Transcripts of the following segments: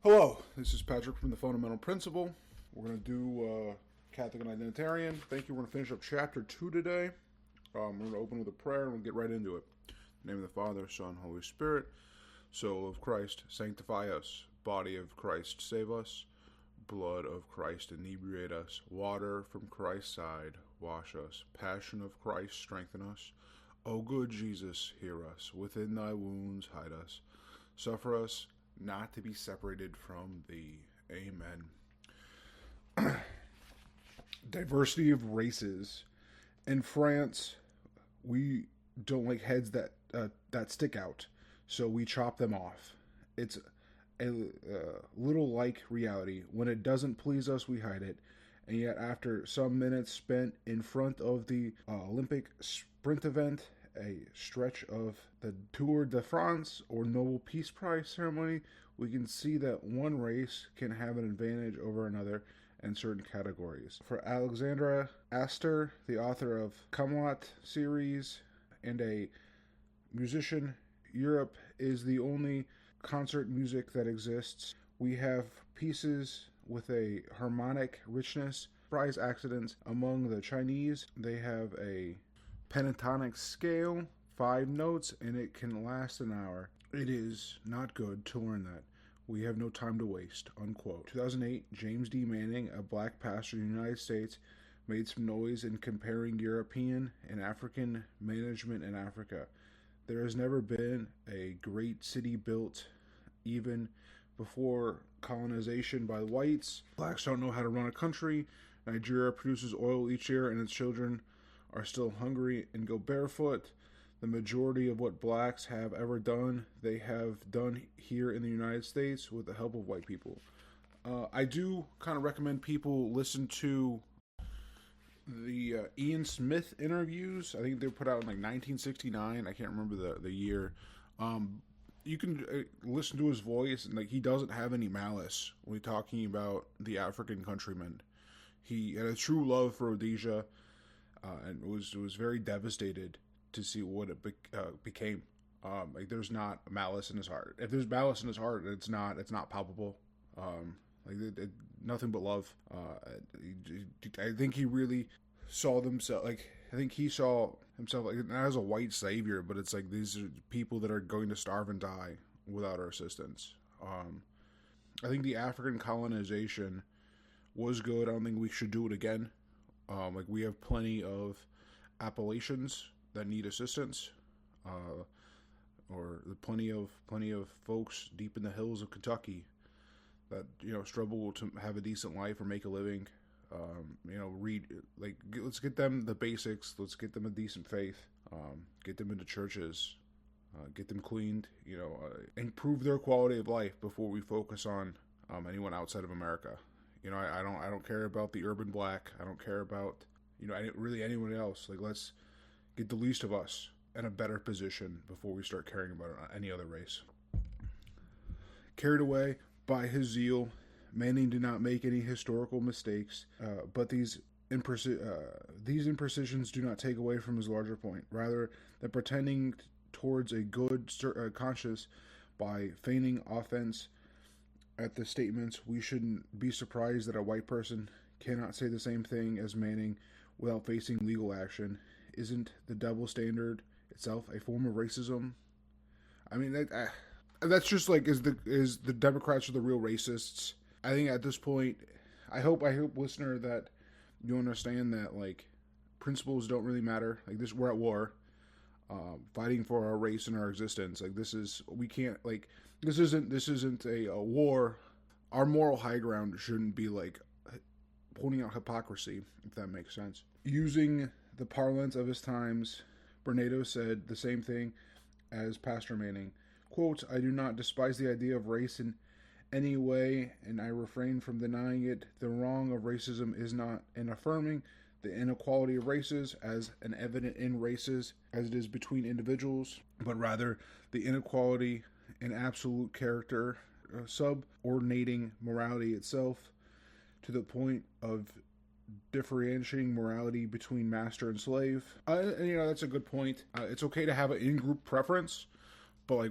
Hello, this is Patrick from the Fundamental Principle. We're going to do Catholic and Identarian. Thank you. We're going to finish up chapter 2 today. We're going to open with a prayer and we'll get right into it. In the name of the Father, Son, Holy Spirit. Soul of Christ, sanctify us. Body of Christ, save us. Blood of Christ, inebriate us. Water from Christ's side, wash us. Passion of Christ, strengthen us. O good Jesus, hear us. Within thy wounds, hide us. Suffer us not to be separated from thee. Amen. Diversity of races. In France, we don't like heads that stick out, so we chop them off. It's a little like reality. When it doesn't please us, we hide it. And yet after some minutes spent in front of the Olympic sprint event, a stretch of the Tour de France or Nobel Peace Prize ceremony, we can see that one race can have an advantage over another in certain categories. For Alexandra Astor, the author of Camelot series and a musician, Europe is the only concert music that exists. We have pieces with a harmonic richness. Surprise accidents among the Chinese. They have a pentatonic scale, 5 notes, and it can last an hour. It is not good to learn that. We have no time to waste, unquote. 2008, James D. Manning, a black pastor in the United States, made some noise in comparing European and African management in Africa. There has never been a great city built even before colonization by the whites. Blacks don't know how to run a country. Nigeria produces oil each year and its children are still hungry and go barefoot. The majority of what blacks have ever done, they have done here in the United States with the help of white people. I do kind of recommend people listen to the Ian Smith interviews. I think they were put out in like 1969. I can't remember the year. You can listen to his voice, and like he doesn't have any malice when he's talking about the African countrymen. He had a true love for Rhodesia, and was very devastated to see what it became. Like there's not malice in his heart. If there's malice in his heart, it's not palpable. Nothing but love. I think he really saw themselves. Like I think he saw himself like not as a white savior, but it's like these are people that are going to starve and die without our assistance. I think the African colonization was good. I don't think we should do it again. Like we have plenty of Appalachians that need assistance, or plenty of folks deep in the hills of Kentucky that struggle to have a decent life or make a living. Let's get them the basics. Let's get them a decent faith. Get them into churches. Get them cleaned. Improve their quality of life before we focus on anyone outside of America. I don't care about the urban black. I don't care about really anyone else. Like let's get the least of us in a better position before we start caring about any other race. Carried away by his zeal, Manning did not make any historical mistakes, but these imprecisions do not take away from his larger point. Rather than pretending towards a good conscience by feigning offense at the statements, we shouldn't be surprised that a white person cannot say the same thing as Manning without facing legal action. Isn't the double standard itself a form of racism? I mean, that's just like is the Democrats are the real racists. I think at this point, I hope listener that you understand that like principles don't really matter. Like this, we're at war, fighting for our race and our existence. Like this isn't a war. Our moral high ground shouldn't be like pointing out hypocrisy, if that makes sense. Using the parlance of his times, Bernardo said the same thing as Pastor Manning. Quote, I do not despise the idea of race in any way, and I refrain from denying it. The wrong of racism is not in affirming the inequality of races as an evident in races as it is between individuals, but rather the inequality in absolute character, subordinating morality itself to the point of differentiating morality between master and slave. And that's a good point. It's okay to have an in-group preference, but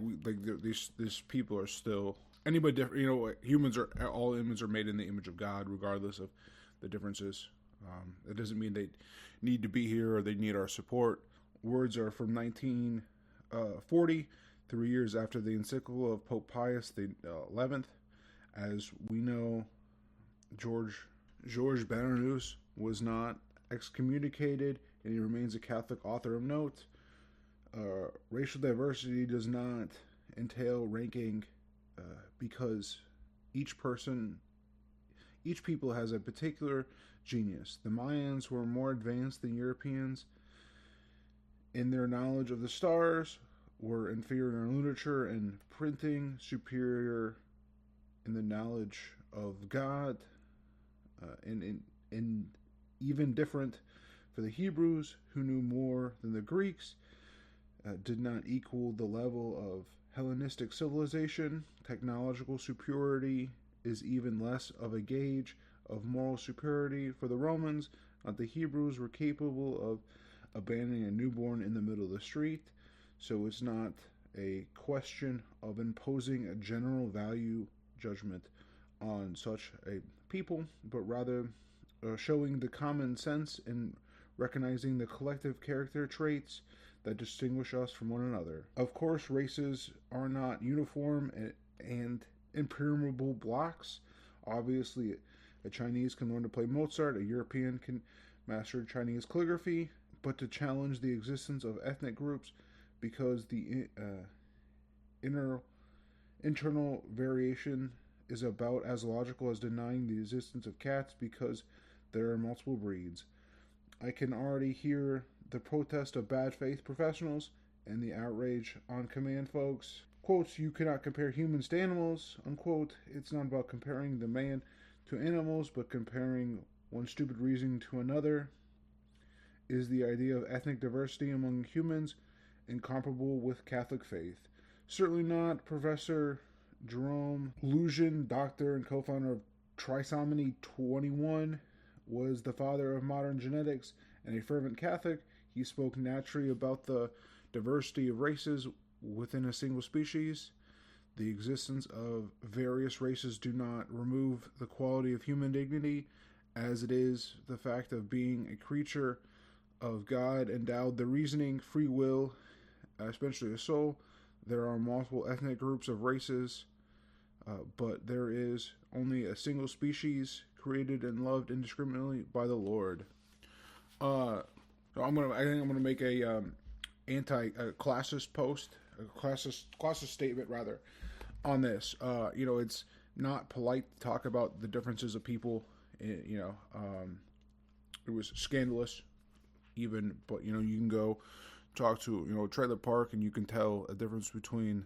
these people are still anybody different. All humans are made in the image of God, regardless of the differences. It doesn't mean they need to be here or they need our support. Words are from 1940, 3 years after the encyclical of Pope Pius the 11th. As we know, George Bernanos was not excommunicated, and he remains a Catholic author of note. Racial diversity does not entail ranking, because each people has a particular genius. The Mayans were more advanced than Europeans in their knowledge of the stars, were inferior in literature and printing, superior in the knowledge of God, and even different for the Hebrews, who knew more than the Greeks, did not equal the level of Hellenistic civilization. Technological superiority is even less of a gauge of moral superiority for the Romans. Not the Hebrews were capable of abandoning a newborn in the middle of the street, so it's not a question of imposing a general value judgment on such a people, but rather showing the common sense and recognizing the collective character traits that distinguish us from one another. Of course, races are not uniform and impermeable blocks. Obviously, a Chinese can learn to play Mozart, a European can master Chinese calligraphy, but to challenge the existence of ethnic groups because the internal variation is about as logical as denying the existence of cats because there are multiple breeds. I can already hear the protest of bad faith professionals and the outrage on command folks. Quotes, you cannot compare humans to animals, unquote. It's not about comparing the man to animals, but comparing one stupid reasoning to another. Is the idea of ethnic diversity among humans incomparable with Catholic faith? Certainly not. Professor Jerome Lujan, doctor and co-founder of Trisomy 21, was the father of modern genetics and a fervent Catholic. He spoke naturally about the diversity of races within a single species. The existence of various races do not remove the quality of human dignity, as it is the fact of being a creature of God endowed the reasoning, free will, especially a soul. There are multiple ethnic groups of races, but there is only a single species created and loved indiscriminately by the Lord. I think I'm gonna make a anti-classist post, a classist statement rather, on this. It's not polite to talk about the differences of people. It was scandalous, even. But you can go talk to trailer park, and you can tell a difference between.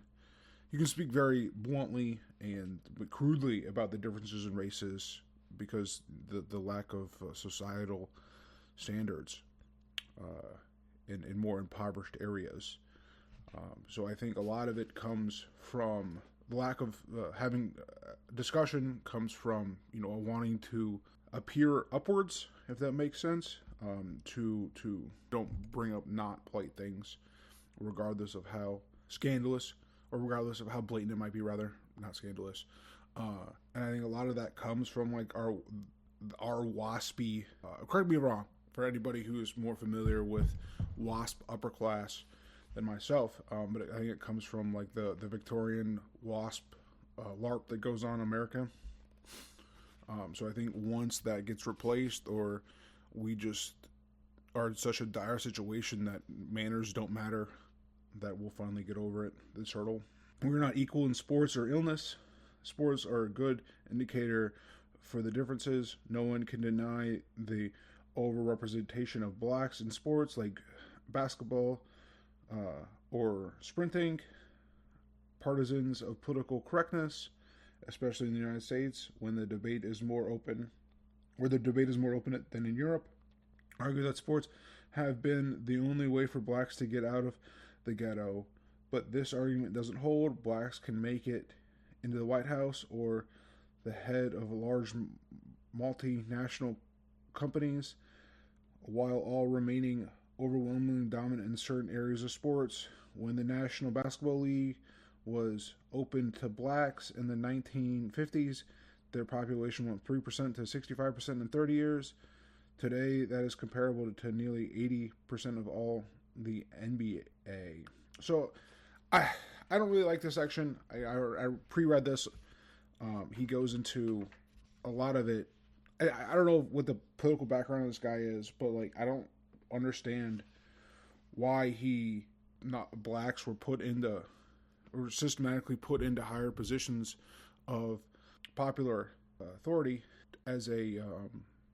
You can speak very bluntly and crudely about the differences in races because the lack of societal standards in more impoverished areas. So I think a lot of it comes from the lack of having discussion, comes from wanting to appear upwards, if that makes sense. To don't bring up not polite things, regardless of how scandalous or regardless of how blatant it might be. Rather, not scandalous. And I think a lot of that comes from our waspy. Correct me if I'm wrong. For anybody who is more familiar with WASP upper class than myself, but I think it comes from the Victorian WASP LARP that goes on in America. So I think once that gets replaced, or we just are in such a dire situation that manners don't matter, that we'll finally get over it, this hurdle. We're not equal in sports or illness. Sports are a good indicator for the differences. No one can deny the overrepresentation of blacks in sports like basketball or sprinting. Partisans of political correctness, especially in the United States, when the debate is more open, than in Europe, argue that sports have been the only way for blacks to get out of the ghetto. But this argument doesn't hold. Blacks can make it into the White House or the head of large multinational companies, while all remaining overwhelmingly dominant in certain areas of sports. When the National Basketball League was open to blacks in the 1950s, their population went 3% to 65% in 30 years. Today, that is comparable to nearly 80% of all the NBA. So, I don't really like this section. I pre-read this. He goes into a lot of it. I don't know what the political background of this guy is, but like I don't understand why blacks were put into or systematically put into higher positions of popular authority as a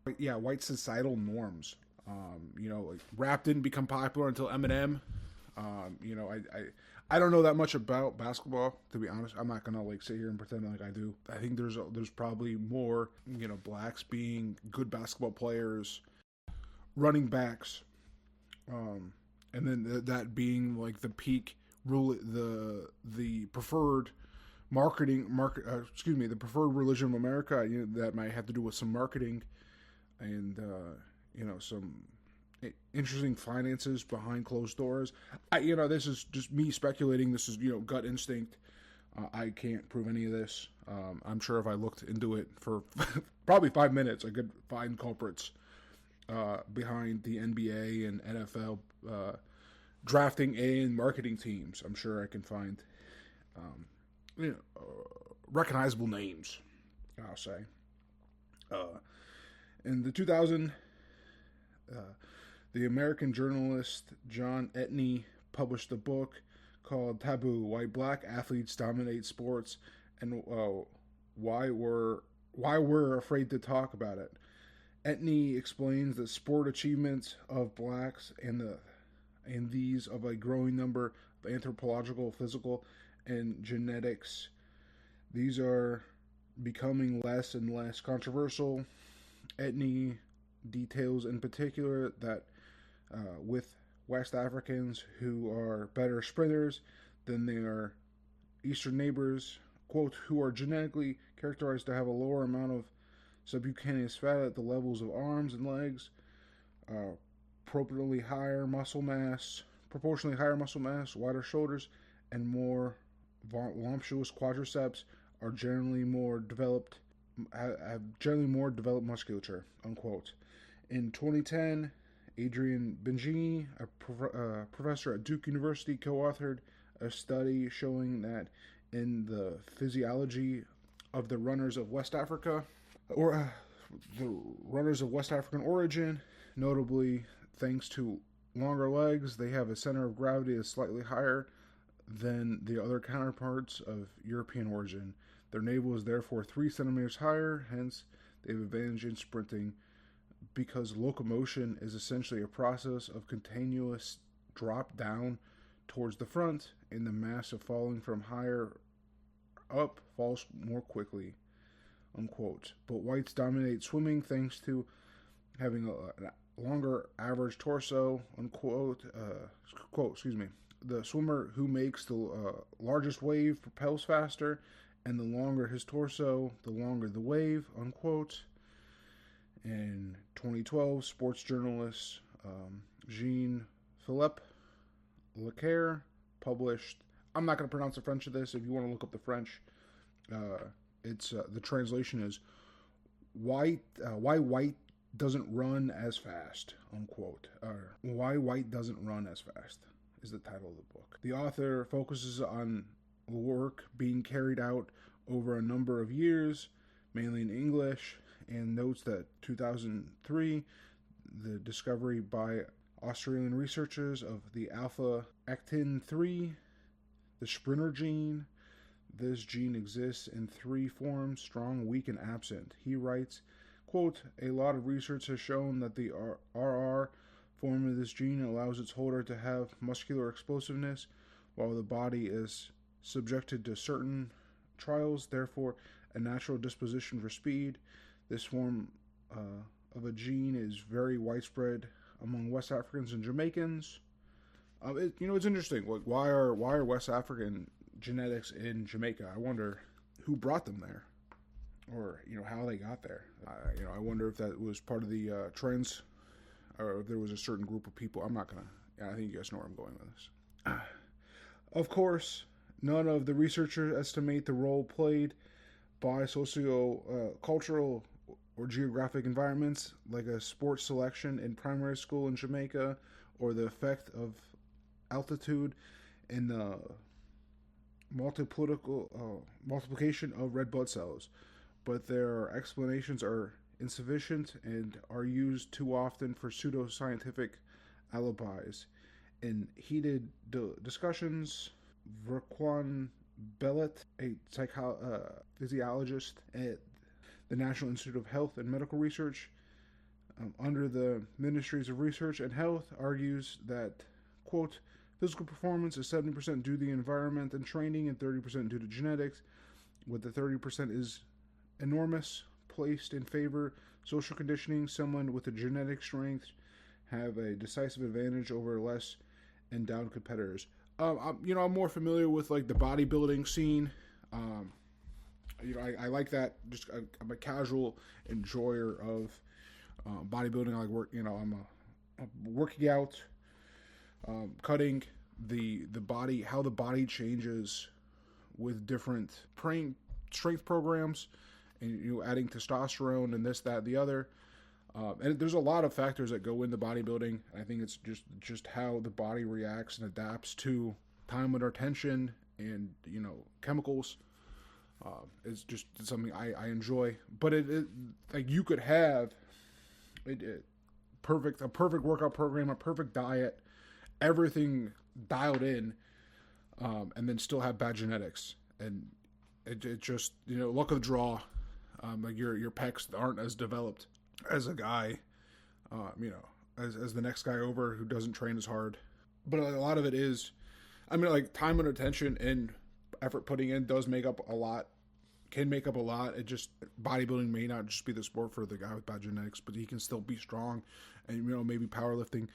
white societal norms. Like rap didn't become popular until Eminem. I don't know that much about basketball, to be honest. I'm not gonna like sit here and pretend like I do. I think there's probably more, blacks being good basketball players, running backs, and then that being like the peak rule, the preferred the preferred religion of America. That might have to do with some marketing and some interesting finances behind closed doors. This is just me speculating. This is gut instinct. I can't prove any of this. I'm sure if I looked into it for probably 5 minutes, I could find culprits behind the NBA and NFL drafting and marketing teams. I'm sure I can find recognizable names, I'll say. In the 2000, the American journalist John Etney published a book called Taboo: Why Black Athletes Dominate Sports and why we're afraid to talk about it. Etney explains the sport achievements of blacks and these of a growing number of anthropological, physical, and genetics. These are becoming less and less controversial. Etney details in particular that with West Africans who are better sprinters than their Eastern neighbors, quote, who are genetically characterized to have a lower amount of subcutaneous fat at the levels of arms and legs, proportionally higher muscle mass, wider shoulders, and more voluptuous quadriceps are generally have generally more developed musculature, unquote. In 2010, Adrian Bengini, a professor at Duke University, co-authored a study showing that in the physiology of the runners of West Africa, or the runners of West African origin, notably thanks to longer legs, they have a center of gravity that's slightly higher than the other counterparts of European origin. Their navel is therefore 3 centimeters higher, hence they have advantage in sprinting, because locomotion is essentially a process of continuous drop down towards the front, and the mass of falling from higher up falls more quickly, unquote. But whites dominate swimming thanks to having a longer average torso, unquote. The swimmer who makes the largest wave propels faster, and the longer his torso, the longer the wave, unquote. In 2012, sports journalist Jean-Philippe Leclerc published, I'm not going to pronounce the French of this. If you want to look up the French, it's the translation is why white doesn't run as fast, unquote. Or why white doesn't run as fast is the title of the book. The author focuses on work being carried out over a number of years, mainly in English, and notes that 2003, the discovery by Australian researchers of the alpha-actin 3, the sprinter gene. This gene exists in 3 forms: strong, weak, and absent. He writes, quote, a lot of research has shown that the RR form of this gene allows its holder to have muscular explosiveness while the body is subjected to certain trials, therefore a natural disposition for speed. This form of a gene is very widespread among West Africans and Jamaicans. It's interesting. Like, why are West African genetics in Jamaica? I wonder who brought them there, or how they got there. I wonder if that was part of the trends, or if there was a certain group of people. I think you guys know where I'm going with this. Of course, None of the researchers estimate the role played by socio-cultural or geographic environments, like a sports selection in primary school in Jamaica, or the effect of altitude in the multiplication of red blood cells. But their explanations are insufficient and are used too often for pseudoscientific alibis. In heated discussions, Verquan Bellet, a physiologist at the National Institute of Health and Medical Research, under the Ministries of Research and Health, argues that, quote, physical performance is 70% due to the environment and training and 30% due to genetics, with the 30% is enormous, placed in favor social conditioning. Someone with a genetic strength have a decisive advantage over less endowed competitors. I'm more familiar with like the bodybuilding scene. I like that. I'm a casual enjoyer of bodybuilding. I like work. I'm working out, cutting the body, how the body changes with different strength programs, and adding testosterone and this, that, the other. And there's a lot of factors that go into bodybuilding. I think it's just how the body reacts and adapts to time under tension and chemicals. It's just something I enjoy. But it like you could have a perfect workout program, a perfect diet, everything dialed in, and then still have bad genetics. And it just luck of the draw. Like your pecs aren't as developed as a guy, as the next guy over who doesn't train as hard. But a lot of it is, like time and attention and effort putting in does make up a lot, can make up a lot. It just, bodybuilding may not just be the sport for the guy with bad genetics, but he can still be strong. And, maybe powerlifting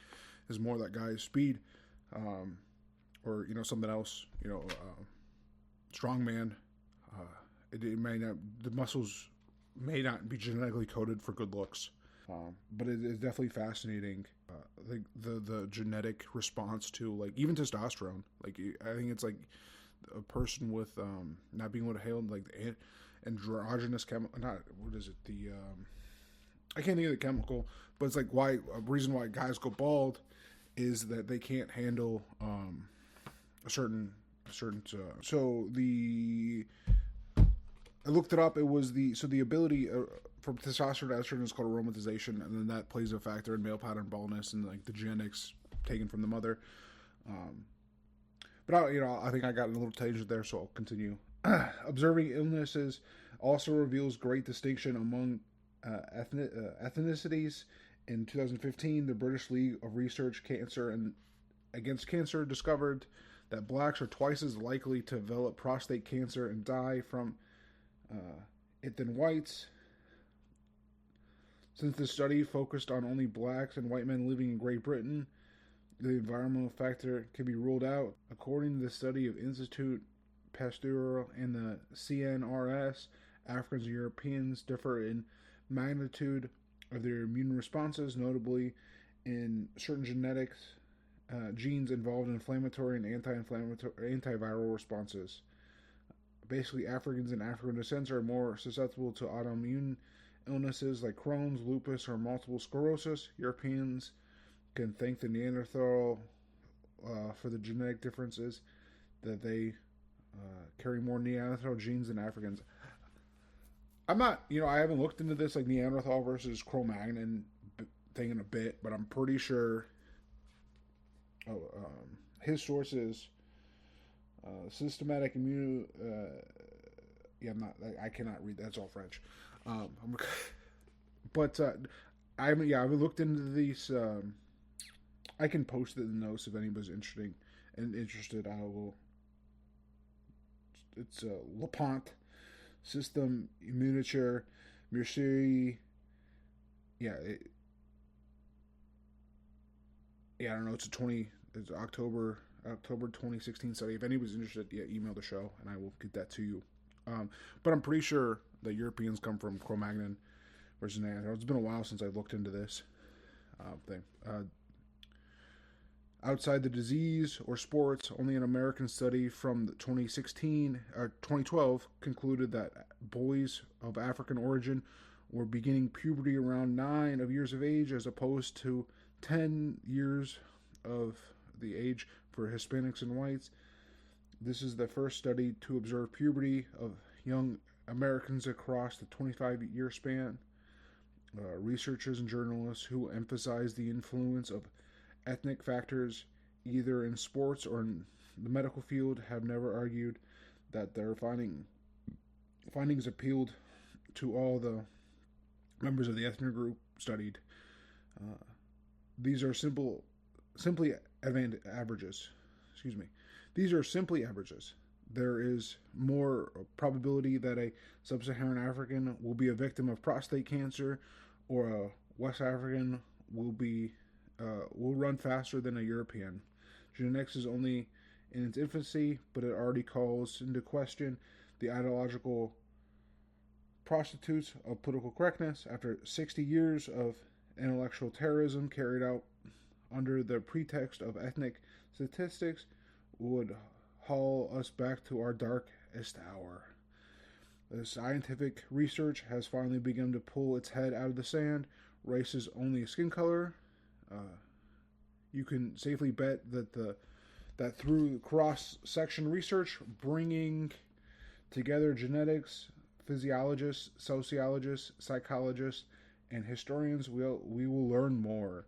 is more that guy's speed, or, something else, strongman. It may not, the muscles may not be genetically coded for good looks, but it is definitely fascinating. The genetic response to like even testosterone. Like I think it's like a person with not being able to handle like the androgynous chemical. Not what is it? I can't think of the chemical, but it's like a reason why guys go bald is that they can't handle a certain. So I looked it up. It was the ability from testosterone to estrogen is called aromatization, and then that plays a factor in male pattern baldness and like the genetics taken from the mother. But I think I got a little tangent there, so I'll continue. Observing illnesses also reveals great distinction among ethnicities. In 2015, the British League of Research Against Cancer discovered that blacks are twice as likely to develop prostate cancer and die from it than whites. Since the study focused on only blacks and white men living in Great Britain, the environmental factor can be ruled out. According to the study of Institute Pasteur and the CNRS, Africans and Europeans differ in magnitude of their immune responses, notably in certain genetics genes involved in inflammatory and antiviral responses. Basically, Africans and African descent are more susceptible to autoimmune illnesses like Crohn's, lupus, or multiple sclerosis. Europeans can thank the Neanderthal for the genetic differences that they carry more Neanderthal genes than Africans. I'm not, I haven't looked into this like Neanderthal versus Cro-Magnon thing in a bit, but I'm pretty sure his sources. Systematic immune. I cannot read. That's all French. But I've looked into these. I can post it in the notes if anybody's interested. I will. It's LePont System Immuniture Mercury. I don't know. It's October 2016 study. If anybody's interested, email the show and I will get that to you. But I'm pretty sure that Europeans come from Cro-Magnon versus Neanderthal. It's been a while since I looked into this thing. Outside the disease or sports, only an American study from 2012 concluded that boys of African origin were beginning puberty around 9 years of age, as opposed to 10 years of the age for Hispanics and whites. This is the first study to observe puberty of young Americans across the 25-year span. Researchers and journalists who emphasize the influence of ethnic factors, either in sports or in the medical field, have never argued that their findings appealed to all the members of the ethnic group studied. These are simply averages. Excuse me. These are simply averages. There is more probability that a sub-Saharan African will be a victim of prostate cancer, or a West African will run faster than a European. Genetics is only in its infancy, but it already calls into question the ideological prostitutes of political correctness. After 60 years of intellectual terrorism carried out under the pretext of ethnic statistics, would haul us back to our darkest hour. The scientific research has finally begun to pull its head out of the sand. Race is only a skin color. You can safely bet that through cross-section research, bringing together genetics, physiologists, sociologists, psychologists, and historians, we will learn more.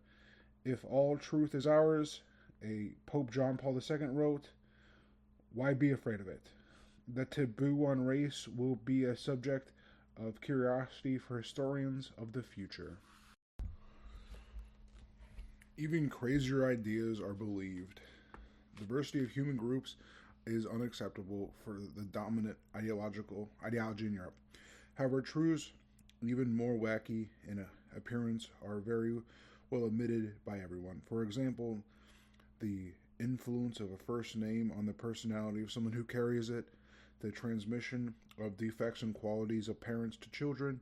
If all truth is ours, a Pope John Paul II wrote, why be afraid of it? The taboo on race will be a subject of curiosity for historians of the future. Even crazier ideas are believed. Diversity of human groups is unacceptable for the dominant ideology in Europe. However, truths even more wacky in appearance are very well admitted by everyone. For example, the influence of a first name on the personality of someone who carries it, the transmission of defects and qualities of parents to children,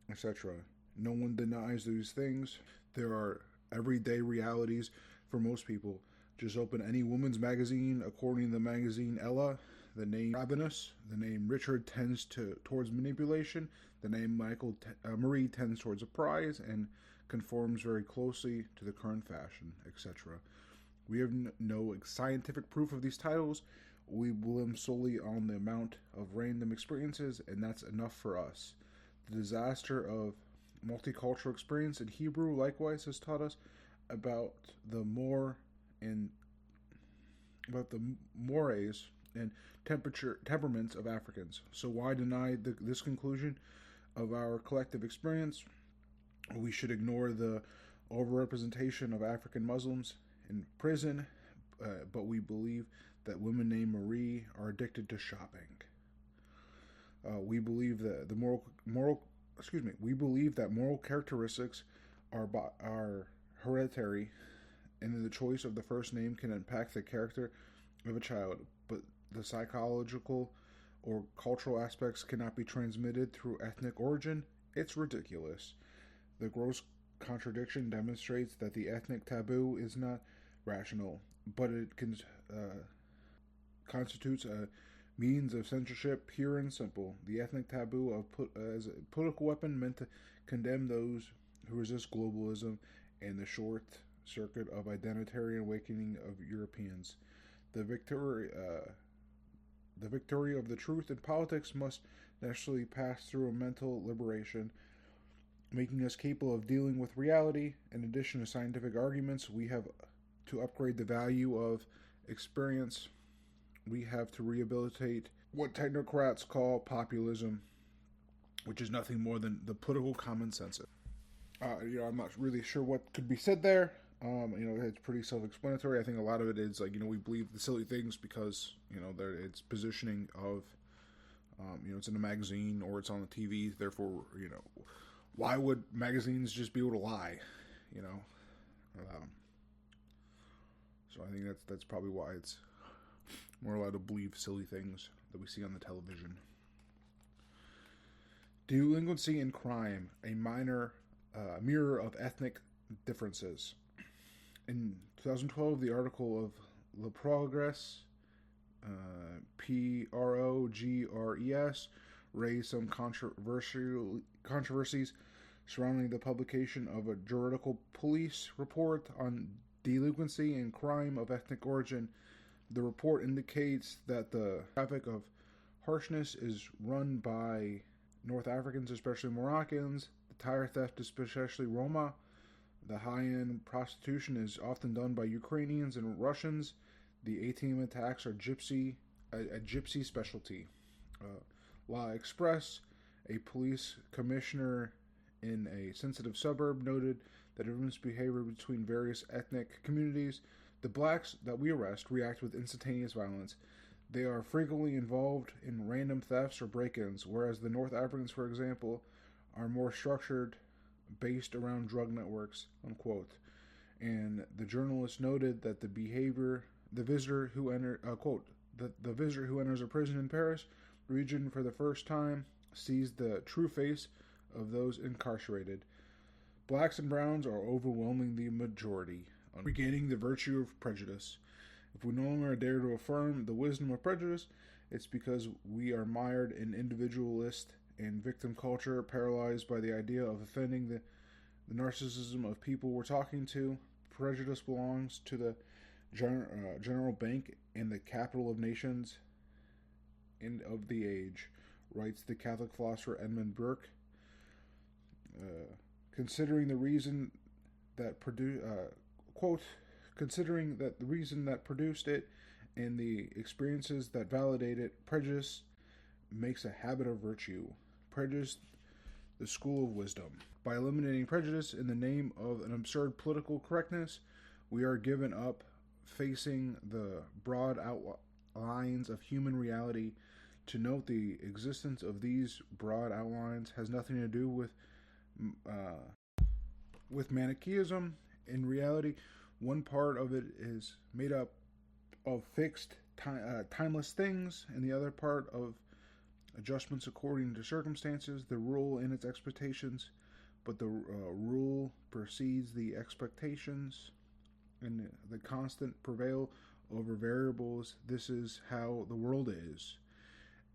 etc. No one denies these things. There are everyday realities for most people. Just open any woman's magazine. According to the magazine Ella, the name Ravenous, the name Richard tends towards manipulation, the name Marie tends towards a prize, and conforms very closely to the current fashion, etc. We have no scientific proof of these titles. We blame solely on the amount of random experiences, and that's enough for us. The disaster of multicultural experience in Hebrew likewise has taught us about the mores and temperaments of Africans. So why deny this conclusion of our collective experience? We should ignore the overrepresentation of African Muslims in prison, but we believe that women named Marie are addicted to shopping. We believe that we believe that moral characteristics are hereditary, and the choice of the first name can impact the character of a child, but the psychological or cultural aspects cannot be transmitted through ethnic origin. It's ridiculous. The gross contradiction demonstrates that the ethnic taboo is not rational, but it constitutes a means of censorship, pure and simple. The ethnic taboo as a political weapon meant to condemn those who resist globalism and the short circuit of identitarian awakening of Europeans. The victory of the truth in politics must necessarily pass through a mental liberation, making us capable of dealing with reality. In addition to scientific arguments, we have to upgrade the value of experience. We have to rehabilitate what technocrats call populism, which is nothing more than the political common sense. I'm not really sure what could be said there. It's pretty self-explanatory. I think a lot of it is we believe the silly things because it's positioning of it's in a magazine or it's on the TV. Therefore, why would magazines just be able to lie? So I think that's probably why it's more allowed to believe silly things that we see on the television. Delinquency and crime, a minor mirror of ethnic differences. In 2012, the article of Le Progrès, Progress, raised some controversies surrounding the publication of a juridical police report on delinquency and crime of ethnic origin. The report indicates that the traffic of harshness is run by North Africans, especially Moroccans, the tire theft, especially Roma, the high-end prostitution is often done by Ukrainians and Russians, the ATM attacks are a gypsy specialty. La Express, a police commissioner in a sensitive suburb, noted the different behavior between various ethnic communities. The blacks that we arrest react with instantaneous violence. They are frequently involved in random thefts or break-ins, whereas the North Africans, for example, are more structured, based around drug networks, unquote. And the journalist noted that the visitor who enters a prison in Paris region for the first time sees the true face of those incarcerated. Blacks and browns are overwhelming the majority. Regaining the virtue of prejudice. If we no longer dare to affirm the wisdom of prejudice, it's because we are mired in individualist and victim culture, paralyzed by the idea of offending the narcissism of people we're talking to. Prejudice belongs to the general bank and the capital of nations and of the age, writes the Catholic philosopher Edmund Burke. Considering the reason that produced it and the experiences that validate it, prejudice makes a habit of virtue. Prejudice, the school of wisdom. By eliminating prejudice in the name of an absurd political correctness, we are given up facing the broad outlines of human reality. To note the existence of these broad outlines has nothing to do with Manichaeism. In reality, one part of it is made up of fixed, timeless things, and the other part of adjustments according to circumstances, the rule and its expectations, but the rule precedes the expectations, and the constant prevail over variables. This is how the world is.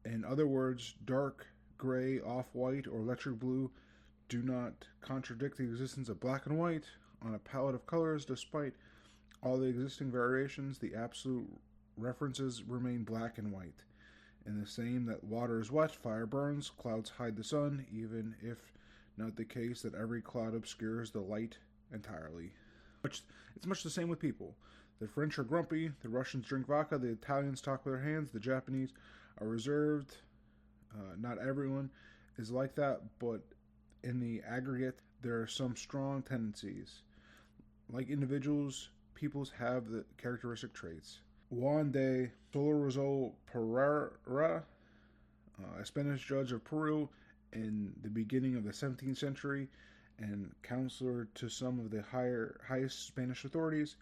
In other words, dark gray, off-white, or electric blue do not contradict the existence of black and white on a palette of colors. Despite all the existing variations, the absolute references remain black and white. And the same that water is wet, fire burns, clouds hide the sun, even if not the case that every cloud obscures the light entirely. It's much the same with people. The French are grumpy, the Russians drink vodka, the Italians talk with their hands, the Japanese are reserved. Not everyone is like that, but in the aggregate, there are some strong tendencies. Like individuals, peoples have the characteristic traits. Juan de Solorzano Pereira, a Spanish judge of Peru in the beginning of the 17th century and counselor to some of the highest Spanish authorities,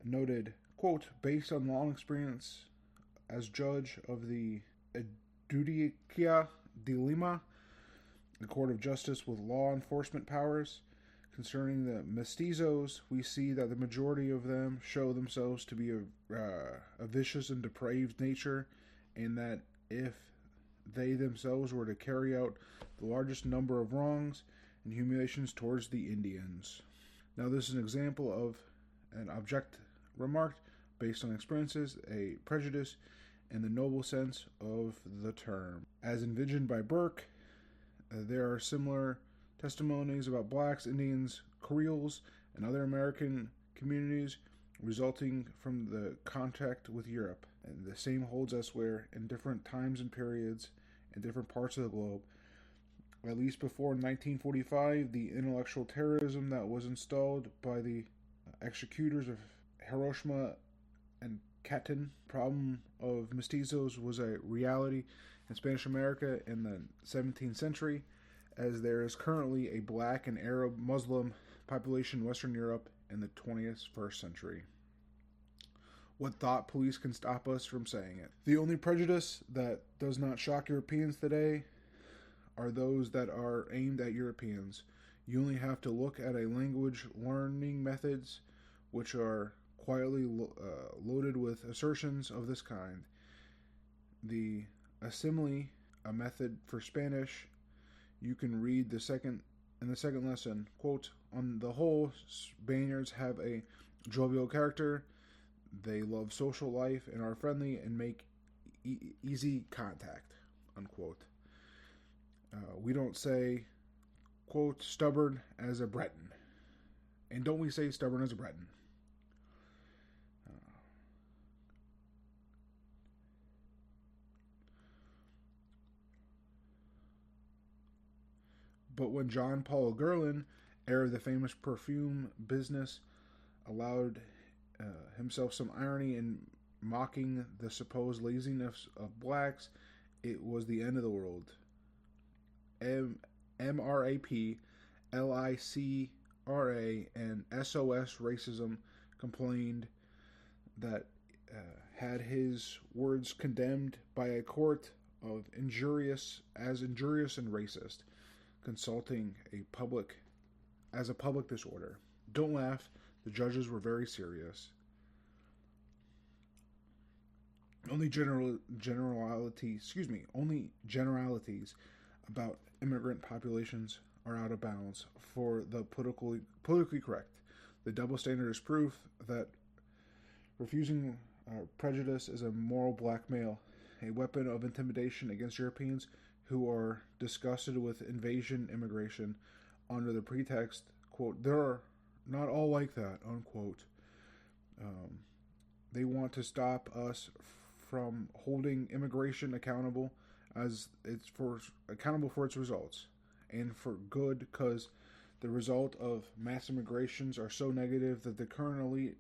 noted, quote, based on long experience as judge of the Judicia de Lima, the court of justice with law enforcement powers, concerning the mestizos, we see that the majority of them show themselves to be a vicious and depraved nature, and that if they themselves were to carry out the largest number of wrongs and humiliations towards the Indians. Now this is an example of an object remarked based on experiences, a prejudice, in the noble sense of the term. As envisioned by Burke, there are similar testimonies about blacks, Indians, Creoles, and other American communities resulting from the contact with Europe. And the same holds elsewhere in different times and periods in different parts of the globe. At least before 1945, the intellectual terrorism that was installed by the executors of Hiroshima and Katyn, problem of mestizos, was a reality in Spanish America in the 17th century, as there is currently a black and Arab Muslim population in Western Europe in the 21st century. What thought police can stop us from saying it? The only prejudice that does not shock Europeans today are those that are aimed at Europeans. You only have to look at a language learning methods which are quietly loaded with assertions of this kind. The assimile, a method for Spanish, you can read in the second lesson. Quote, on the whole, Spaniards have a jovial character. They love social life and are friendly and make easy contact. Unquote. We don't say, quote, stubborn as a Breton. And don't we say stubborn as a Breton? But when John Paul Guerlain, heir of the famous perfume business, allowed himself some irony in mocking the supposed laziness of blacks, it was the end of the world. MRAP, LICRA, and SOS Racism complained that had his words condemned by a court of injurious and racist, consulting a public disorder. Don't laugh. The judges were very serious. Only generalities about immigrant populations are out of bounds for the politically correct. The double standard is proof that refusing prejudice is a moral blackmail, a weapon of intimidation against Europeans who are disgusted with invasion immigration under the pretext, quote, they're not all like that, unquote. They want to stop us from holding immigration accountable for its results, and for good, because the result of mass immigrations are so negative that the current elite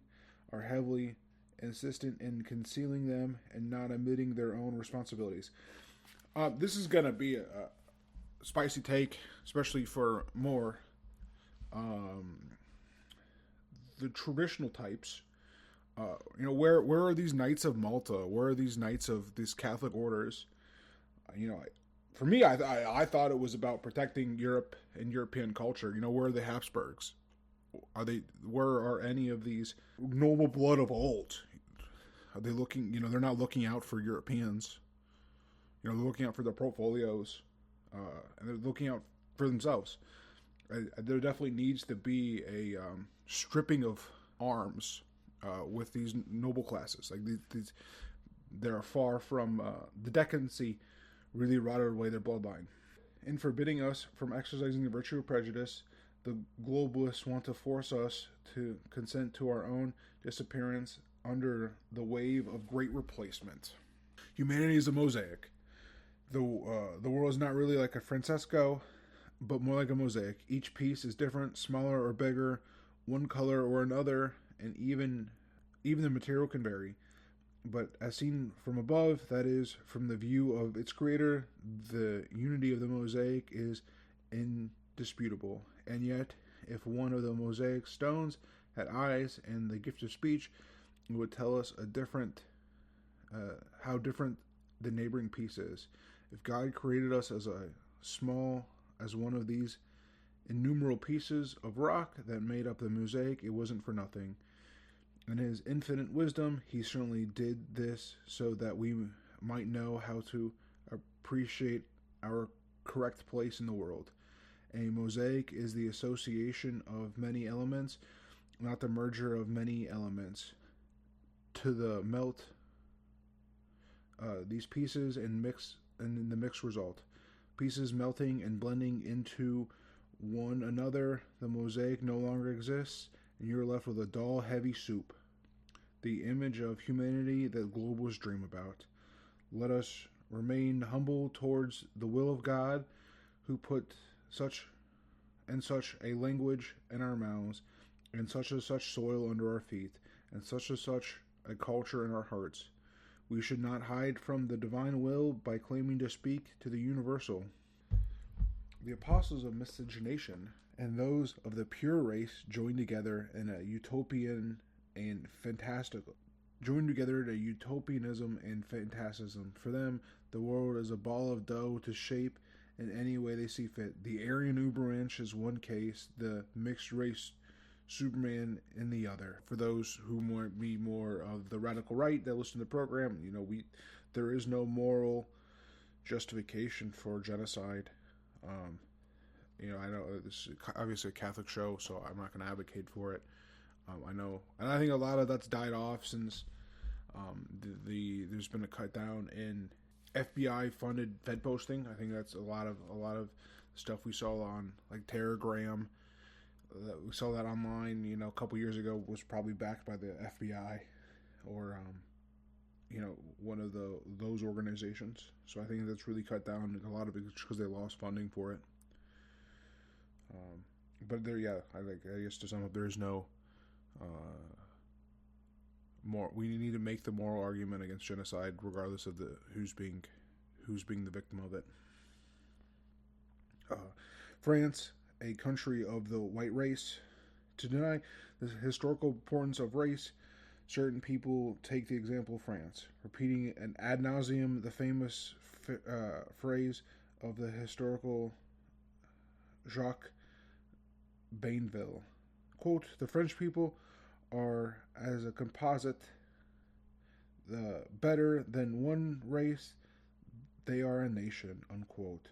are heavily insistent in concealing them and not admitting their own responsibilities. This is going to be a spicy take, especially for more the traditional types. Where are these Knights of Malta? Where are these Knights of these Catholic orders? For me, I thought it was about protecting Europe and European culture. Where are the Habsburgs? Where are any of these noble blood of old? Are they looking? They're not looking out for Europeans. They're looking out for their portfolios, and they're looking out for themselves. There definitely needs to be a stripping of arms with these noble classes. Like these, they're far from the decency. Really rotted away their bloodline. In forbidding us from exercising the virtue of prejudice, the globalists want to force us to consent to our own disappearance under the wave of great replacement. Humanity is a mosaic. The world is not really like a Francesco, but more like a mosaic. Each piece is different, smaller or bigger, one color or another, and even the material can vary. But as seen from above, that is, from the view of its creator, the unity of the mosaic is indisputable. And yet, if one of the mosaic stones had eyes and the gift of speech, it would tell us how different the neighboring piece is. If God created us as small as one of these innumerable pieces of rock that made up the mosaic, it wasn't for nothing. In his infinite wisdom, he certainly did this so that we might know how to appreciate our correct place in the world. A mosaic is the association of many elements, not the merger of many elements. To the melt these pieces and in the mixed result. Pieces melting and blending into one another, the mosaic no longer exists, and you're left with a dull, heavy soup. The image of humanity that globalists dream about. Let us remain humble towards the will of God, who put such a language in our mouths, and such soil under our feet, and such a culture in our hearts. We should not hide from the divine will by claiming to speak to the universal. The apostles of miscegenation and those of the pure race joined together in a utopianism and fantasticism. For them, the world is a ball of dough to shape in any way they see fit. The Aryan Ubermensch is one case, the mixed race Superman in the other. For those who might be more of the radical right that listen to the program, there is no moral justification for genocide. I know this is obviously a Catholic show, so I'm not going to advocate for it. I know, and I think a lot of that's died off since there's been a cut down in FBI funded Fed posting. I think that's a lot of stuff we saw on like Telegram. We saw that online, a couple years ago was probably backed by the FBI or one of those organizations. So I think that's really cut down. A lot of it is because they lost funding for it. But I guess to sum up, there is no more. We need to make the moral argument against genocide, regardless of who's being the victim of it. France, a country of the white race, to deny the historical importance of race, certain people take the example of France, repeating an ad nauseum the famous phrase of the historical Jacques Bainville. Quote, the French people are as a composite, the better than one race, they are a nation, unquote.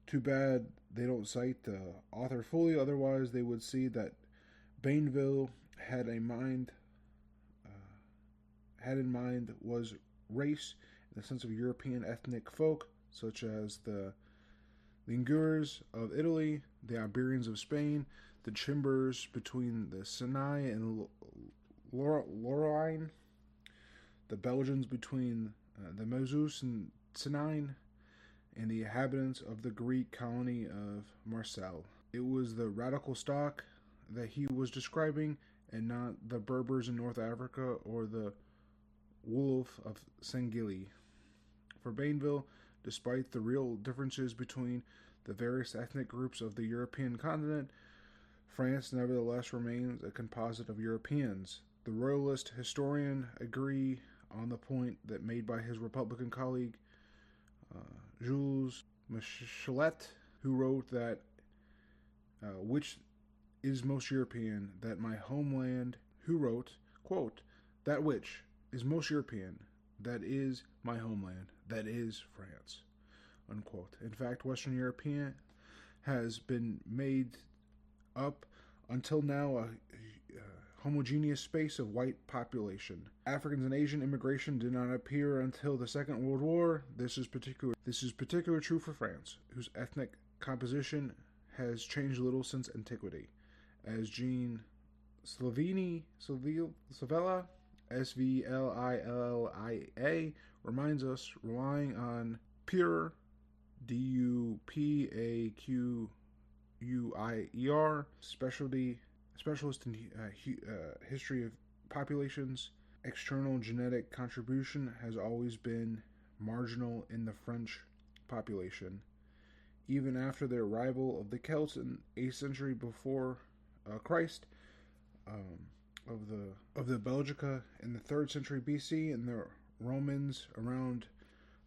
Too bad they don't cite the author fully, otherwise they would see that Bainville had in mind was race in the sense of European ethnic folk, such as the Ligures of Italy, the Iberians of Spain, the Chimbers between the Sinai and Lorraine, the Belgians between the Moselle and Sinai, and the inhabitants of the Greek colony of Marseille. It was the radical stock that he was describing, and not the Berbers in North Africa or the Wolf of Sangili. For Bainville, despite the real differences between the various ethnic groups of the European continent, France nevertheless remains a composite of Europeans. The royalist historian agree on the point that made by his Republican colleague Jules Michelet, who wrote that which is most European, that my homeland, who wrote, quote, that which is most European, that is my homeland, that is France, unquote. In fact, Western European has been made up until now a homogeneous space of white population. Africans and Asian immigration did not appear until the Second World War. This is particularly true for France, whose ethnic composition has changed little since antiquity. As Jean Savella, Svillia, reminds us, relying on pure, Dupaquier, specialist in history of populations, external genetic contribution has always been marginal in the French population. Even after the arrival of the Celts in 8th century before Christ, of the Belgica in the 3rd century BC, and the Romans around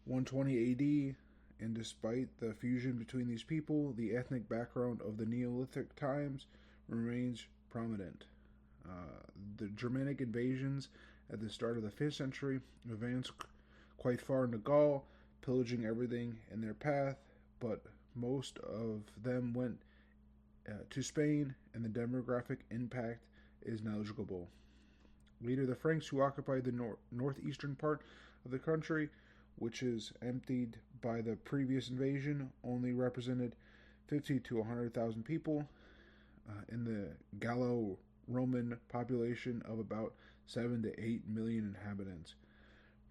120 AD, and despite the fusion between these people, the ethnic background of the Neolithic times remains prominent. The Germanic invasions at the start of the 5th century advanced quite far into Gaul, pillaging everything in their path, but most of them went to Spain, and the demographic impact is negligible. Later, the Franks, who occupied the northeastern part of the country, which is emptied by the previous invasion, only represented 50 to 100,000 people in the Gallo-Roman population of about 7 to 8 million inhabitants.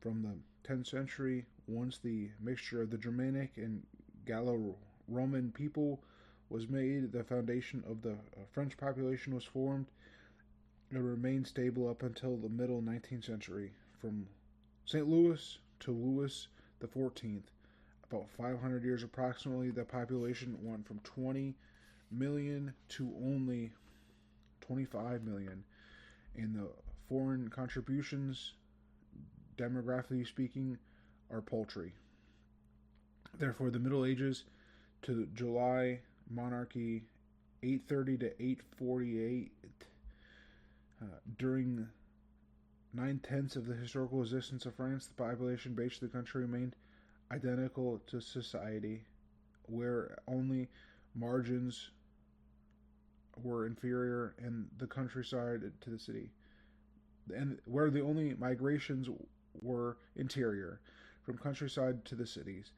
From the 10th century, once the mixture of the Germanic and Gallo-Roman people was made, the foundation of the French population was formed. It remained stable up until the middle 19th century. From St. Louis to Louis XIV, about 500 years approximately, the population went from 20 million to only 25 million. And the foreign contributions, demographically speaking, are paltry. Therefore, the Middle Ages to July monarchy, 830 to 848. During 9/10 of the historical existence of France, the population base of the country remained identical to society, where only margins were inferior and the countryside to the city, and where the only migrations were interior, from countryside to the cities.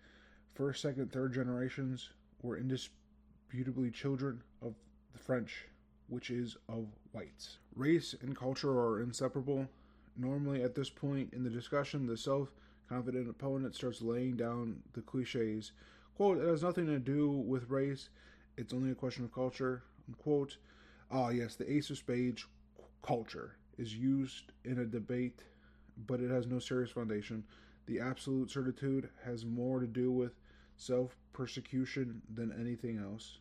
First, second, third generations were indisputably children of the French, which is of whites. Race and culture are inseparable. Normally, at this point in the discussion, the self-confident opponent starts laying down the cliches. Quote, it has nothing to do with race, it's only a question of culture. Unquote. Ah, yes, the ace of spades, culture, is used in a debate, but it has no serious foundation. The absolute certitude has more to do with self-persecution than anything else.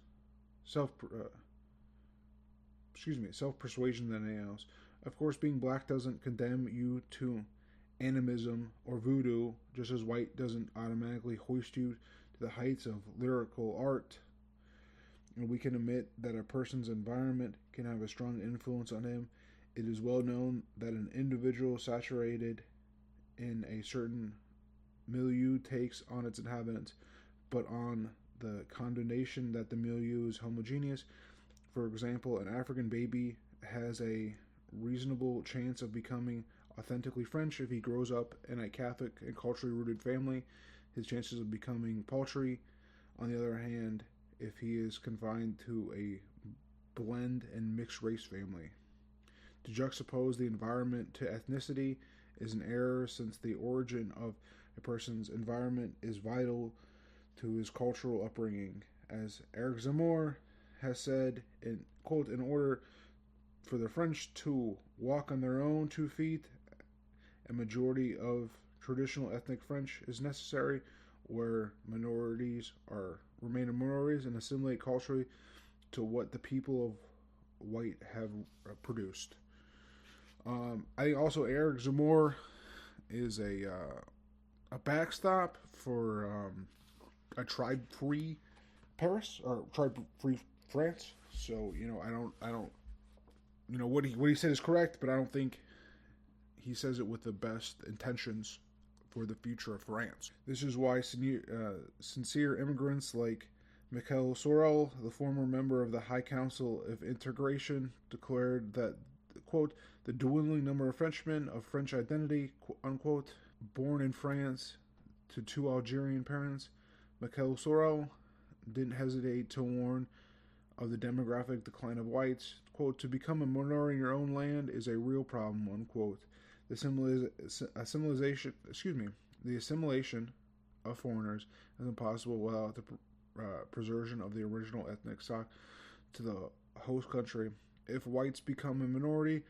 Self-persuasion than anything else. Of course, being black doesn't condemn you to animism or voodoo, just as white doesn't automatically hoist you to the heights of lyrical art. And we can admit that a person's environment can have a strong influence on him. It is well known that an individual saturated in a certain milieu takes on its inhabitants, but on the condemnation that the milieu is homogeneous. For example, an African baby has a reasonable chance of becoming authentically French if he grows up in a Catholic and culturally rooted family. His chances of becoming paltry. On the other hand, if he is confined to a blend and mixed race family. To juxtapose the environment to ethnicity is an error, since the origin of a person's environment is vital to his cultural upbringing. As Eric Zemmour has said, in quote, in order for the French to walk on their own 2 feet, a majority of traditional ethnic French is necessary, where minorities remain minorities and assimilate culturally to what the people of white have produced. I think also Eric Zemmour is a backstop for a tribe-free Paris or tribe-free France. So I don't what he said is correct, but I don't think he says it with the best intentions for the future of France. This is why sincere immigrants like Michael Sorel, the former member of the High Council of Integration, declared that, quote, the dwindling number of Frenchmen of French identity, unquote, born in France to 2 Algerian parents. Michael Sorel didn't hesitate to warn of the demographic decline of whites. Quote, to become a minority in your own land is a real problem, unquote. The assimilation of foreigners is impossible without the preservation of the original ethnic stock to the host country. If whites become a minority,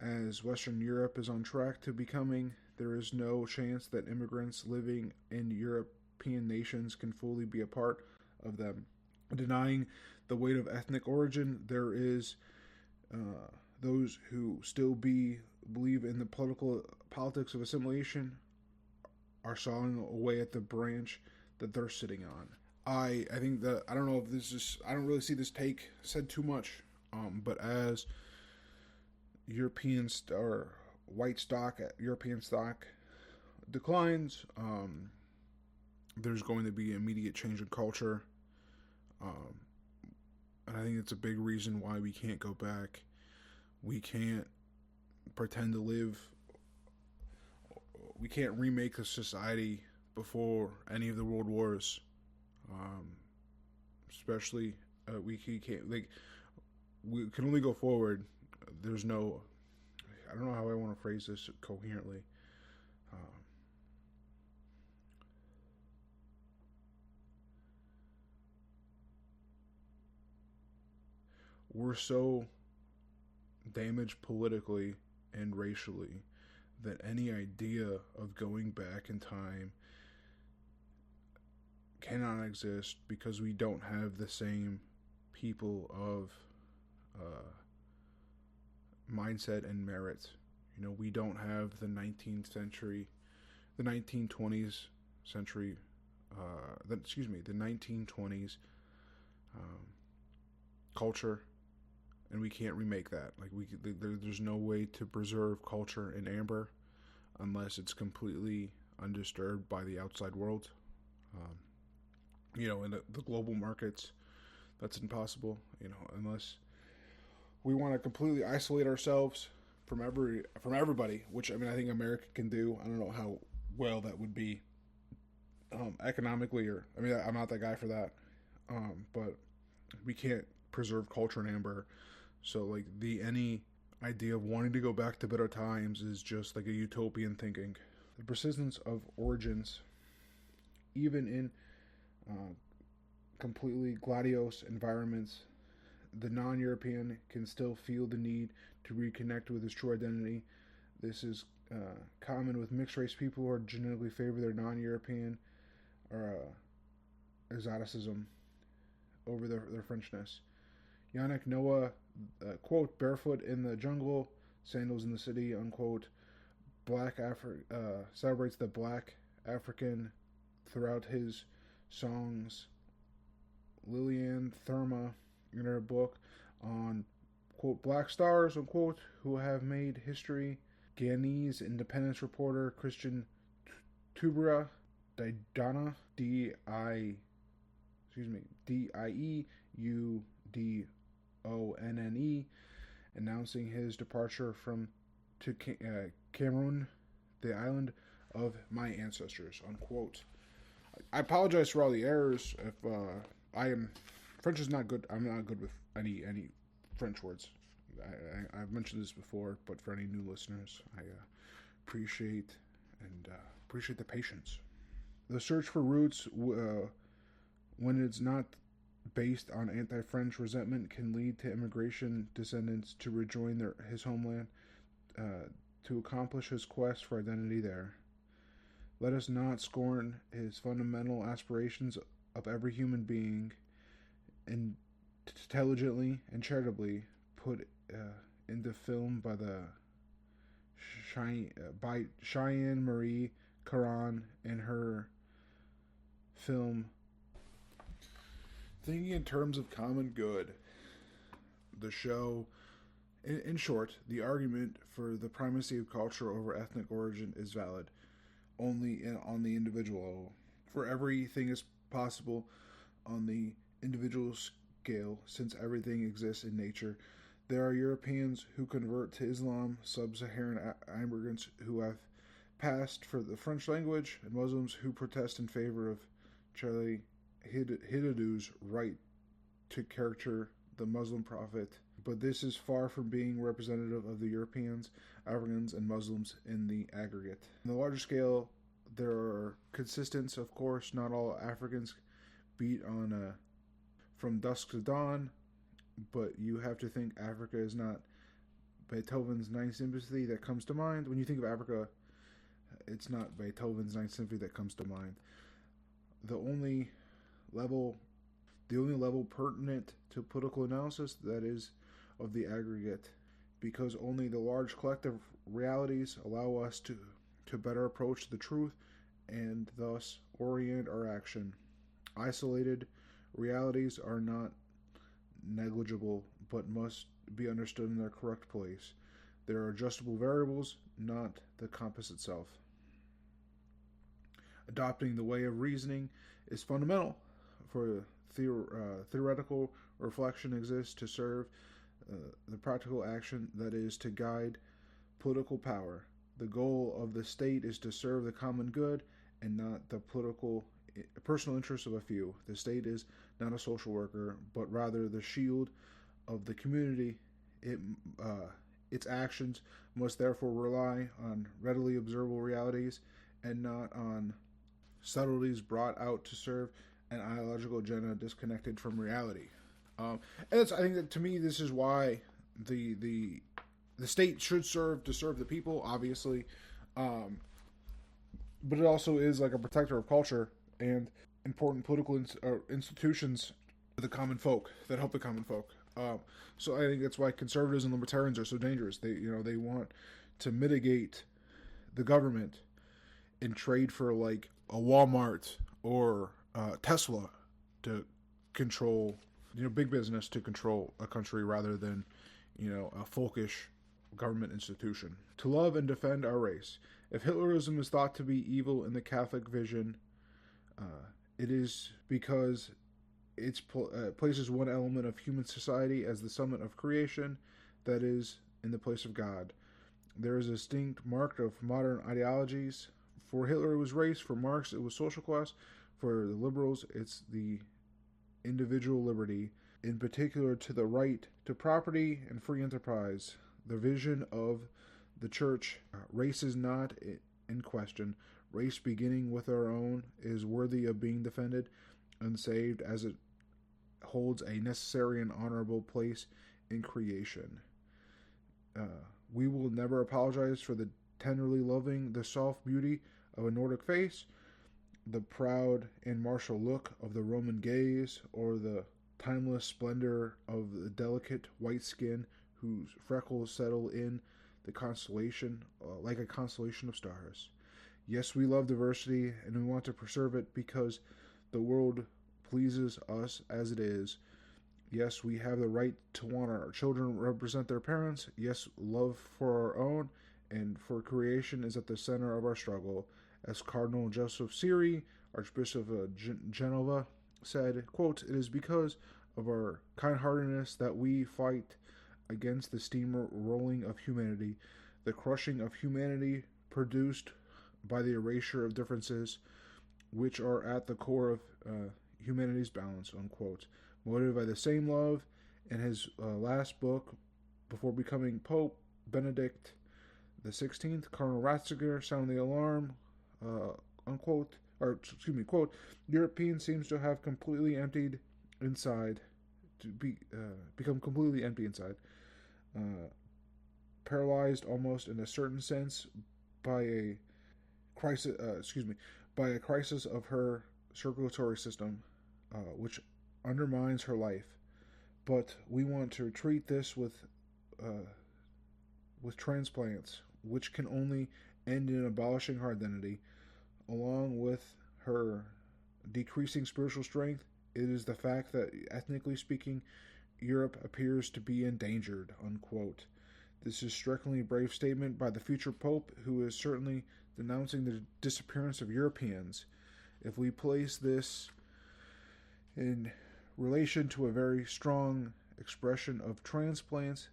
as Western Europe is on track to becoming, there is no chance that immigrants living in European nations can fully be a part of them. Denying the weight of ethnic origin, there is those who still believe in the politics of assimilation are sawing away at the branch that they're sitting on. I think that I don't know if this is I don't really see this take said too much, but as European or white stock European stock declines, there's going to be immediate change in culture, and I think it's a big reason why we can't go back. We can't pretend to live. We can't remake a society before any of the world wars. Especially, we can't, like, we can only go forward. There's no, I don't know how I want to phrase this coherently. We're so damaged politically and racially that any idea of going back in time cannot exist, because we don't have the same people of mindset and merit. We don't have the 19th century, the 1920s century, the 1920s culture, and we can't remake that. Like there's no way to preserve culture in amber unless it's completely undisturbed by the outside world. In the global markets, that's impossible. Unless we want to completely isolate ourselves from everybody, which I think America can do. I don't know how well that would be economically, or I'm not that guy for that. But we can't preserve culture in amber. So like any idea of wanting to go back to better times is just like a utopian thinking. The persistence of origins, even in completely gladios environments, the non-European can still feel the need to reconnect with his true identity. This is common with mixed-race people who are genetically favor their non-European or exoticism over their Frenchness. Yannick Noah, quote, barefoot in the jungle, sandals in the city, unquote, celebrates the black African throughout his songs. Lillian Therma, in her book on, quote, black stars, unquote, who have made history. Ghanese independence reporter Christian Tubra Diedonne, Dieudonne, announcing his departure to Cameroon, the island of my ancestors, unquote. I apologize for all the errors. If French is not good. I'm not good with any French words. I've mentioned this before, but for any new listeners, I appreciate the patience. The search for roots, when it's not based on anti-French resentment, can lead to immigration descendants to rejoin his homeland to accomplish his quest for identity there. Let us not scorn his fundamental aspirations of every human being, and intelligently and charitably put into film by Cheyenne Marie Caron in her film Thinking in Terms of Common Good. The show, in short, the argument for the primacy of culture over ethnic origin is valid only on the individual level. For everything is possible on the individual scale, since everything exists in nature. There are Europeans who convert to Islam, sub-Saharan immigrants who have passed for the French language, and Muslims who protest in favor of Charlie Hebdo's right to caricature the Muslim prophet. But this is far from being representative of the Europeans, Africans, and Muslims in the aggregate. On the larger scale, there are consistents, of course. Not all Africans beat on from dusk to dawn, but you have to think Africa is not Beethoven's Ninth Symphony that comes to mind. When you think of Africa, it's not Beethoven's Ninth Symphony that comes to mind. The only level pertinent to political analysis, that is, of the aggregate, because only the large collective realities allow us to better approach the truth and thus orient our action. Isolated realities are not negligible, but must be understood in their correct place. They are adjustable variables, not the compass itself. Adopting the way of reasoning is fundamental, for theoretical reflection exists to serve the practical action, that is, to guide political power. The goal of the state is to serve the common good and not the personal interests of a few. The state is not a social worker, but rather the shield of the community. Its actions must therefore rely on readily observable realities and not on subtleties brought out to serve an ideological agenda disconnected from reality. I think that, to me, this is why the state should serve the people, obviously, but it also is like a protector of culture and important political institutions for the common folk that help the common folk. So I think that's why conservatives and libertarians are so dangerous. They want to mitigate the government in trade for like a Walmart or Tesla to control big business to control a country rather than, a folkish government institution. To love and defend our race. If Hitlerism is thought to be evil in the Catholic vision, it is because it places one element of human society as the summit of creation, that is, in the place of God. There is a distinct mark of modern ideologies. For Hitler, it was race. For Marx, it was social class. For the liberals, it's the individual liberty, in particular to the right to property and free enterprise. The vision of the church, race is not in question. Race, beginning with our own, is worthy of being defended and saved, as it holds a necessary and honorable place in creation. We will never apologize for the tenderly loving, the soft beauty of a Nordic face, the proud and martial look of the Roman gaze, or the timeless splendor of the delicate white skin whose freckles settle in the constellation, like a constellation of stars. Yes, we love diversity, and we want to preserve it because the world pleases us as it is. Yes, we have the right to want our children represent their parents. Yes, love for our own and for creation is at the center of our struggle. As Cardinal Joseph Siri, Archbishop of Genova, said, quote, "It is because of our kind-heartedness that we fight against the steamrolling of humanity, the crushing of humanity produced by the erasure of differences which are at the core of humanity's balance," unquote. Motivated by the same love, in his last book, before becoming Pope, Benedict XVI, Cardinal Ratzinger sounded the alarm, quote, "Europeans seems to have completely emptied inside, become completely empty inside, paralyzed almost in a certain sense by a crisis of her circulatory system, which undermines her life. But we want to treat this with transplants, which can only end in abolishing her identity, along with her decreasing spiritual strength. It is the fact that, ethnically speaking, Europe appears to be endangered," unquote. This is strikingly a brave statement by the future Pope, who is certainly denouncing the disappearance of Europeans. If we place this in relation to a very strong expression of transplants,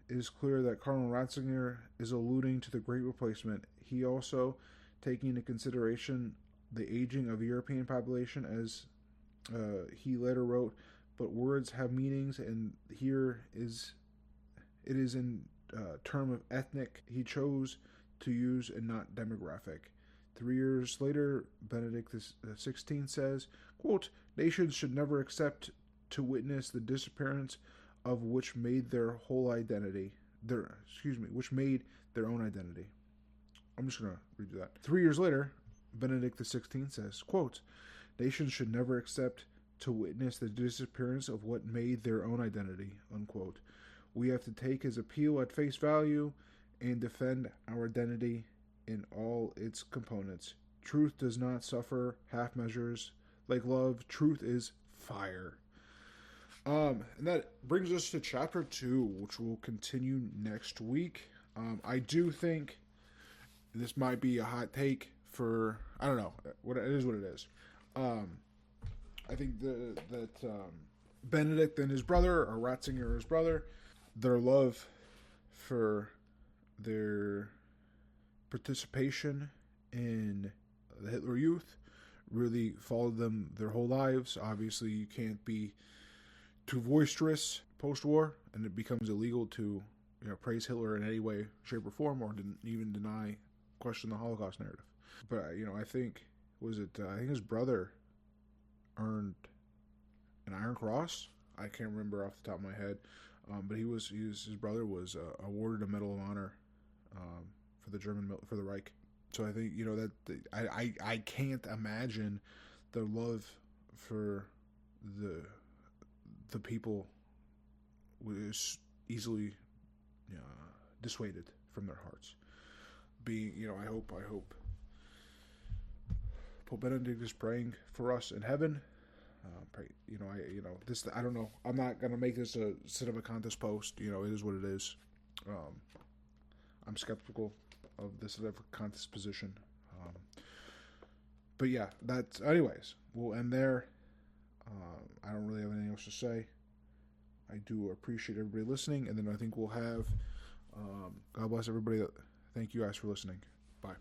it is clear that Cardinal Ratzinger is alluding to the Great Replacement. He also taking into consideration the aging of the European population, as he later wrote, "But words have meanings, and here it is in term of ethnic he chose to use and not demographic." 3 years later, Benedict XVI says, quote, "Nations should never accept to witness the disappearance of which made their whole identity, which made their own identity." I'm just going to read that. 3 years later, Benedict XVI says, quote, "Nations should never accept to witness the disappearance of what made their own identity," unquote. We have to take his appeal at face value and defend our identity in all its components. Truth does not suffer half measures. Like love, truth is fire. And that brings us to chapter 2, which will continue next week. I do think this might be a hot take for, I don't know, it is what it is. I think that Benedict and his brother, or Ratzinger and his brother, their love for their participation in the Hitler Youth really followed them their whole lives. Obviously, you can't be too boisterous post-war, and it becomes illegal to praise Hitler in any way, shape, or form, or even question the Holocaust narrative. But I think his brother earned an Iron Cross. I can't remember off the top of my head, but his brother was awarded a Medal of Honor for the Reich. So I think I can't imagine the love for the people was easily dissuaded from their hearts. I hope Pope Benedict is praying for us in heaven, This, I don't know. I'm not gonna make this a cinema contest post. It is what it is. I'm skeptical of the cinema contest position. But yeah, that's. Anyways, we'll end there. I don't really have anything else to say. I do appreciate everybody listening, and then I think we'll have. God bless everybody. Thank you guys for listening. Bye.